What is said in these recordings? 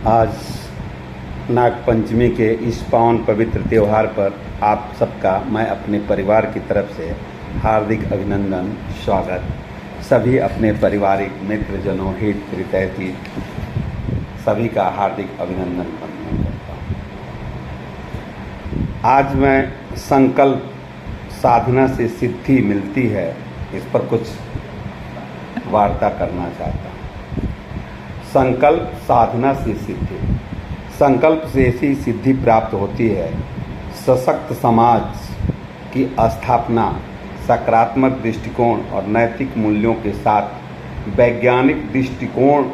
आज नागपंचमी के इस पावन पवित्र त्यौहार पर आप सबका मैं अपने परिवार की तरफ से हार्दिक अभिनंदन स्वागत सभी अपने पारिवारिक मित्रजनों हित हितैषी सभी का हार्दिक अभिनंदन करता हूँ। आज मैं संकल्प साधना से सिद्धि मिलती है इस पर कुछ वार्ता करना चाहता हूँ। संकल्प साधना से सिद्धि, संकल्प से ऐसी सिद्धि प्राप्त होती है। सशक्त समाज की स्थापना सकारात्मक दृष्टिकोण और नैतिक मूल्यों के साथ वैज्ञानिक दृष्टिकोण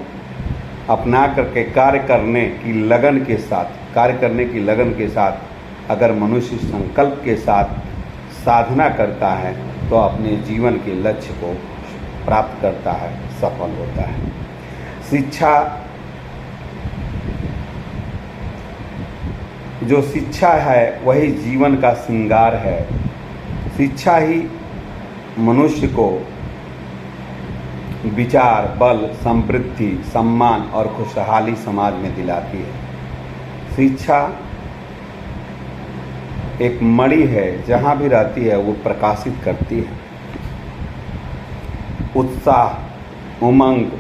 अपना करके कार्य करने की लगन के साथ अगर मनुष्य संकल्प के साथ साधना करता है तो अपने जीवन के लक्ष्य को प्राप्त करता है, सफल होता है। शिक्षा है वही जीवन का श्रृंगार है। शिक्षा ही मनुष्य को विचार, बल, समृद्धि, सम्मान और खुशहाली समाज में दिलाती है। शिक्षा एक मणि है, जहाँ भी रहती है वो प्रकाशित करती है। उत्साह, उमंग,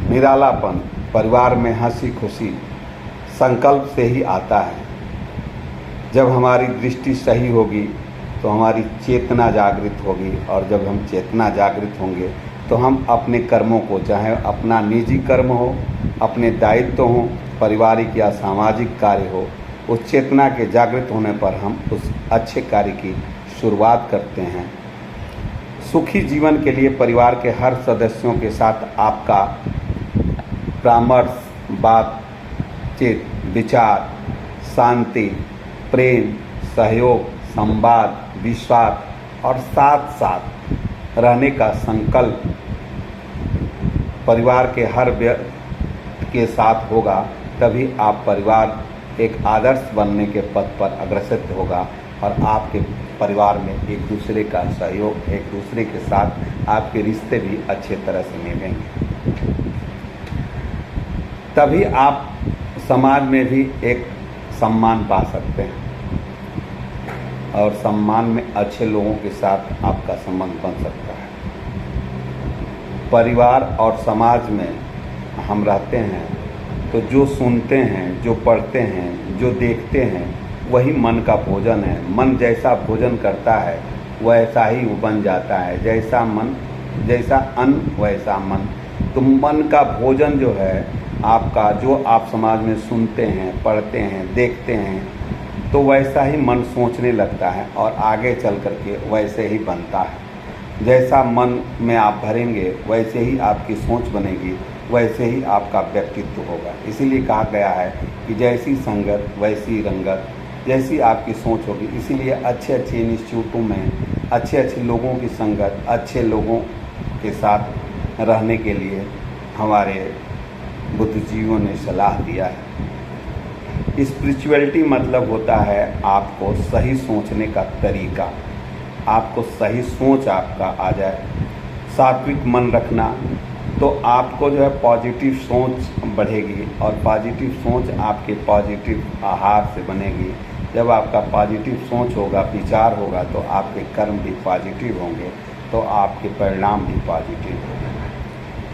निरालापन, परिवार में हंसी खुशी संकल्प से ही आता है। जब हमारी दृष्टि सही होगी तो हमारी चेतना जागृत होगी, और जब हम चेतना जागृत होंगे तो हम अपने कर्मों को, चाहे अपना निजी कर्म हो, अपने दायित्व हो, पारिवारिक या सामाजिक कार्य हो, उस चेतना के जागृत होने पर हम उस अच्छे कार्य की शुरुआत करते हैं। सुखी जीवन के लिए परिवार के हर सदस्यों के साथ आपका परामर्श, बातचीत, विचार, शांति, प्रेम, सहयोग, संवाद, विश्वास और साथ साथ रहने का संकल्प परिवार के हर व्यक्ति के साथ होगा, तभी आप परिवार एक आदर्श बनने के पथ पर अग्रसर होगा और आपके परिवार में एक दूसरे का सहयोग, एक दूसरे के साथ आपके रिश्ते भी अच्छे तरह से निभेंगे। तभी आप समाज में भी एक सम्मान पा सकते हैं, और सम्मान में अच्छे लोगों के साथ आपका संबंध बन सकता है। परिवार और समाज में हम रहते हैं तो जो सुनते हैं, जो पढ़ते हैं, जो देखते हैं, वही मन का भोजन है। मन जैसा भोजन करता है वैसा ही वो बन जाता है। जैसा मन, जैसा अन्न वैसा मन। तो मन का भोजन जो है आपका, जो आप समाज में सुनते हैं, पढ़ते हैं, देखते हैं, तो वैसा ही मन सोचने लगता है और आगे चल करके वैसे ही बनता है। जैसा मन में आप भरेंगे वैसे ही आपकी सोच बनेगी, वैसे ही आपका व्यक्तित्व होगा। इसीलिए कहा गया है कि जैसी संगत वैसी रंगत, जैसी आपकी सोच होगी। इसीलिए अच्छे अच्छे इंस्टीट्यूटों में अच्छे अच्छे लोगों की संगत, अच्छे लोगों के साथ रहने के लिए हमारे बुद्धिजीवियों ने सलाह दिया है। स्पिरिचुअलिटी मतलब होता है आपको सही सोचने का तरीका, आपको सही सोच आपका आ जाए, सात्विक मन रखना, तो आपको जो है पॉजिटिव सोच बढ़ेगी, और पॉजिटिव सोच आपके पॉजिटिव आहार से बनेगी। जब आपका पॉजिटिव सोच होगा, विचार होगा, तो आपके कर्म भी पॉजिटिव होंगे, तो आपके परिणाम भी पॉजिटिव होंगे।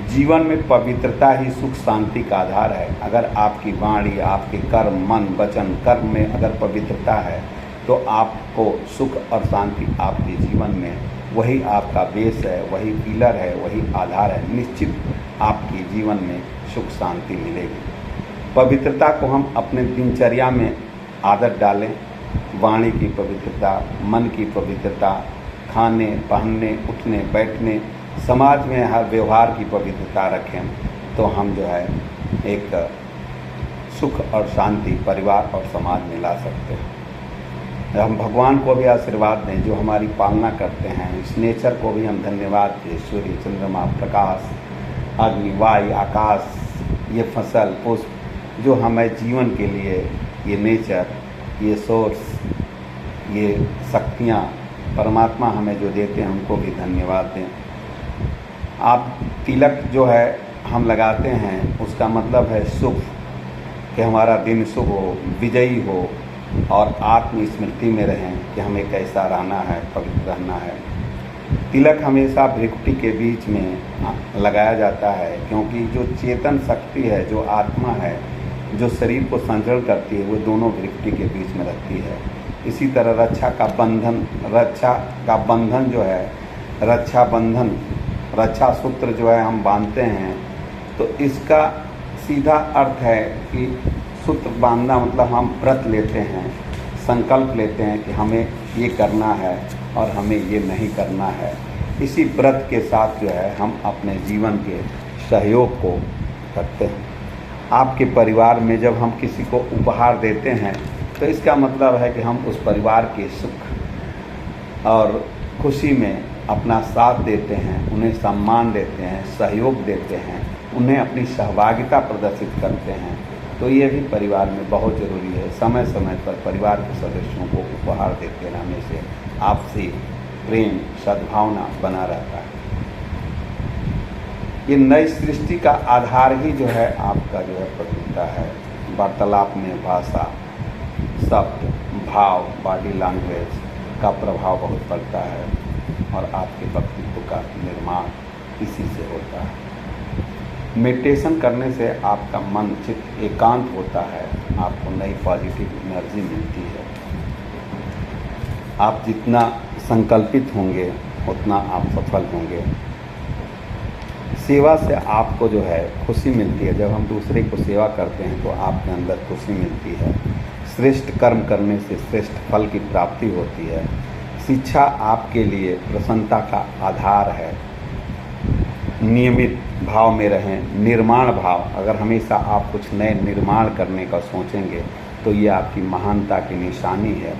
जीवन में पवित्रता ही सुख शांति का आधार है। अगर आपकी वाणी, आपके कर्म, मन, वचन, कर्म में अगर पवित्रता है तो आपको सुख और शांति आपके जीवन में, वही आपका बेस है, वही पिलर है, वही आधार है। निश्चित आपके जीवन में सुख शांति मिलेगी। पवित्रता को हम अपने दिनचर्या में आदत डालें। वाणी की पवित्रता, मन की पवित्रता, खाने, पहनने, उठने, बैठने, समाज में हर व्यवहार की पवित्रता रखें, तो हम जो है एक सुख और शांति परिवार और समाज में ला सकते हैं। हम भगवान को भी आशीर्वाद दें जो हमारी पालना करते हैं। इस नेचर को भी हम धन्यवाद दें। सूर्य, चंद्रमा, प्रकाश, अग्नि, वायु, आकाश, ये फसल, पुष्प, जो हमें जीवन के लिए ये नेचर, ये सोर्स, ये शक्तियाँ परमात्मा हमें जो देते हैं, उनको भी धन्यवाद दें। आप तिलक जो है हम लगाते हैं, उसका मतलब है सुख। कि हमारा दिन शुभ हो, विजयी हो और आत्मस्मृति में रहें कि हमें कैसा रहना है, पवित्र रहना है। तिलक हमेशा भ्रिकुटी के बीच में लगाया जाता है, क्योंकि जो चेतन शक्ति है, जो आत्मा है, जो शरीर को संचरण करती है, वो दोनों भ्रिकुटी के बीच में रहती है। इसी तरह रक्षा का बंधन जो है, रक्षा सूत्र जो है हम बांधते हैं, तो इसका सीधा अर्थ है कि सूत्र बांधना मतलब हम व्रत लेते हैं, संकल्प लेते हैं कि हमें ये करना है और हमें ये नहीं करना है। इसी व्रत के साथ जो है हम अपने जीवन के सहयोग को करते हैं। आपके परिवार में जब हम किसी को उपहार देते हैं तो इसका मतलब है कि हम उस परिवार के सुख और खुशी में अपना साथ देते हैं, उन्हें सम्मान देते हैं, सहयोग देते हैं, उन्हें अपनी सहभागिता प्रदर्शित करते हैं। तो ये भी परिवार में बहुत ज़रूरी है। समय समय पर परिवार के सदस्यों को उपहार देते रहने से आपसी प्रेम, सद्भावना बना रहता है। ये नई सृष्टि का आधार ही जो है आपका जो है पवित्रता है। वार्तालाप में भाषा, शब्द, भाव, बॉडी लैंग्वेज का प्रभाव बहुत पड़ता है और आपके व्यक्तित्व का निर्माण इसी से होता है। मेडिटेशन करने से आपका मन चित्त एकांत होता है, आपको नई पॉजिटिव एनर्जी मिलती है। आप जितना संकल्पित होंगे उतना आप सफल होंगे। सेवा से आपको जो है खुशी मिलती है। जब हम दूसरे को सेवा करते हैं तो आपके अंदर खुशी मिलती है। श्रेष्ठ कर्म करने से श्रेष्ठ फल की प्राप्ति होती है। शिक्षा आपके लिए प्रसन्नता का आधार है। नियमित भाव में रहें, निर्माण भाव। अगर हमेशा आप कुछ नए निर्माण करने का सोचेंगे तो ये आपकी महानता की निशानी है।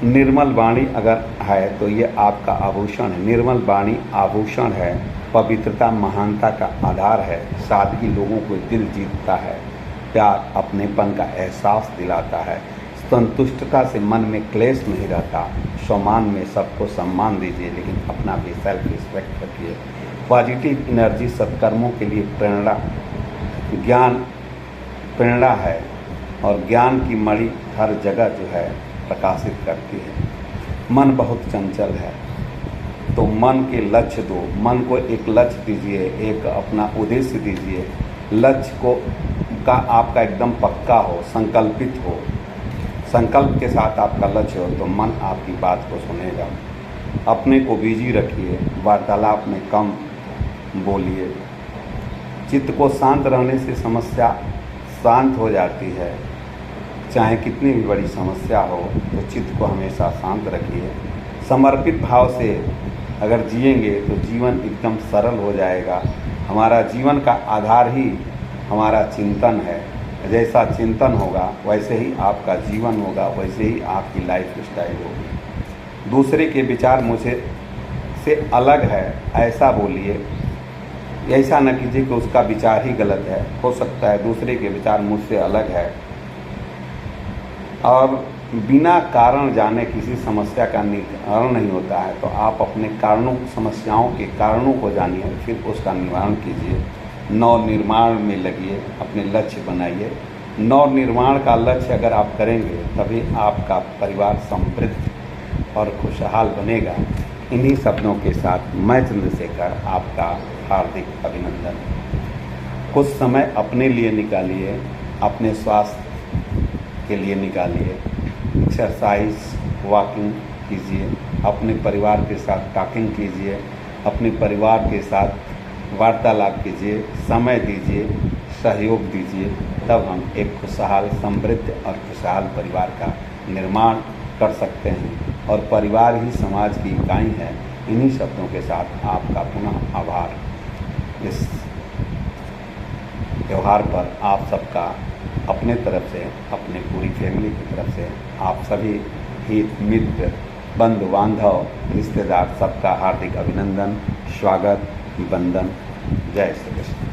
निर्मल वाणी अगर है तो ये आपका आभूषण है। निर्मल वाणी आभूषण है। पवित्रता महानता का आधार है। सादगी लोगों को दिल जीतता है। प्यार अपनेपन का एहसास दिलाता है। संतुष्टता से मन में क्लेश नहीं रहता। सम्मान में सबको सम्मान दीजिए, लेकिन अपना भी सेल्फ रिस्पेक्ट रखिए। पॉजिटिव एनर्जी सत्कर्मों के लिए प्रेरणा है और ज्ञान की मणि हर जगह जो है प्रकाशित करती है। मन बहुत चंचल है, तो मन के लक्ष्य दो। मन को एक लक्ष्य दीजिए, एक अपना उद्देश्य दीजिए। लक्ष्य का आपका एकदम पक्का हो, संकल्पित हो। संकल्प के साथ आपका लक्ष्य हो तो मन आपकी बात को सुनेगा। अपने को बिजी रखिए, वार्तालाप में कम बोलिए। चित्त को शांत रहने से समस्या शांत हो जाती है। चाहे कितनी भी बड़ी समस्या हो तो चित्त को हमेशा शांत रखिए। समर्पित भाव से अगर जिएंगे तो जीवन एकदम सरल हो जाएगा। हमारा जीवन का आधार ही हमारा चिंतन है। जैसा चिंतन होगा वैसे ही आपका जीवन होगा, वैसे ही आपकी लाइफ स्टाइल होगी। दूसरे के विचार मुझे से अलग है ऐसा बोलिए। ऐसा न कीजिए कि उसका विचार ही गलत है। हो सकता है दूसरे के विचार मुझसे अलग है। और बिना कारण जाने किसी समस्या का निवारण नहीं होता है। तो आप अपने समस्याओं के कारणों को जानिए, फिर उसका निवारण कीजिए। नव निर्माण में लगिए, अपने लक्ष्य बनाइए। नव निर्माण का लक्ष्य अगर आप करेंगे तभी आपका परिवार समृद्ध और खुशहाल बनेगा। इन्हीं शब्दों के साथ मैं चंद्रशेखर आपका हार्दिक अभिनंदन। कुछ समय अपने लिए निकालिए, अपने स्वास्थ्य के लिए निकालिए। एक्सरसाइज, वॉकिंग कीजिए। अपने परिवार के साथ टॉकिंग कीजिए। अपने परिवार के साथ वार्तालाप कीजिए, समय दीजिए, सहयोग दीजिए। तब हम एक खुशहाल, समृद्ध और खुशहाल परिवार का निर्माण कर सकते हैं। और परिवार ही समाज की इकाई है। इन्हीं शब्दों के साथ आपका पुनः आभार। इस त्यौहार पर आप सबका अपने तरफ से, अपने पूरी फैमिली की तरफ से, आप सभी हित मित्र, बंधु बांधव, रिश्तेदार सबका हार्दिक अभिनंदन, स्वागत, वंदन। जय श्री कृष्ण।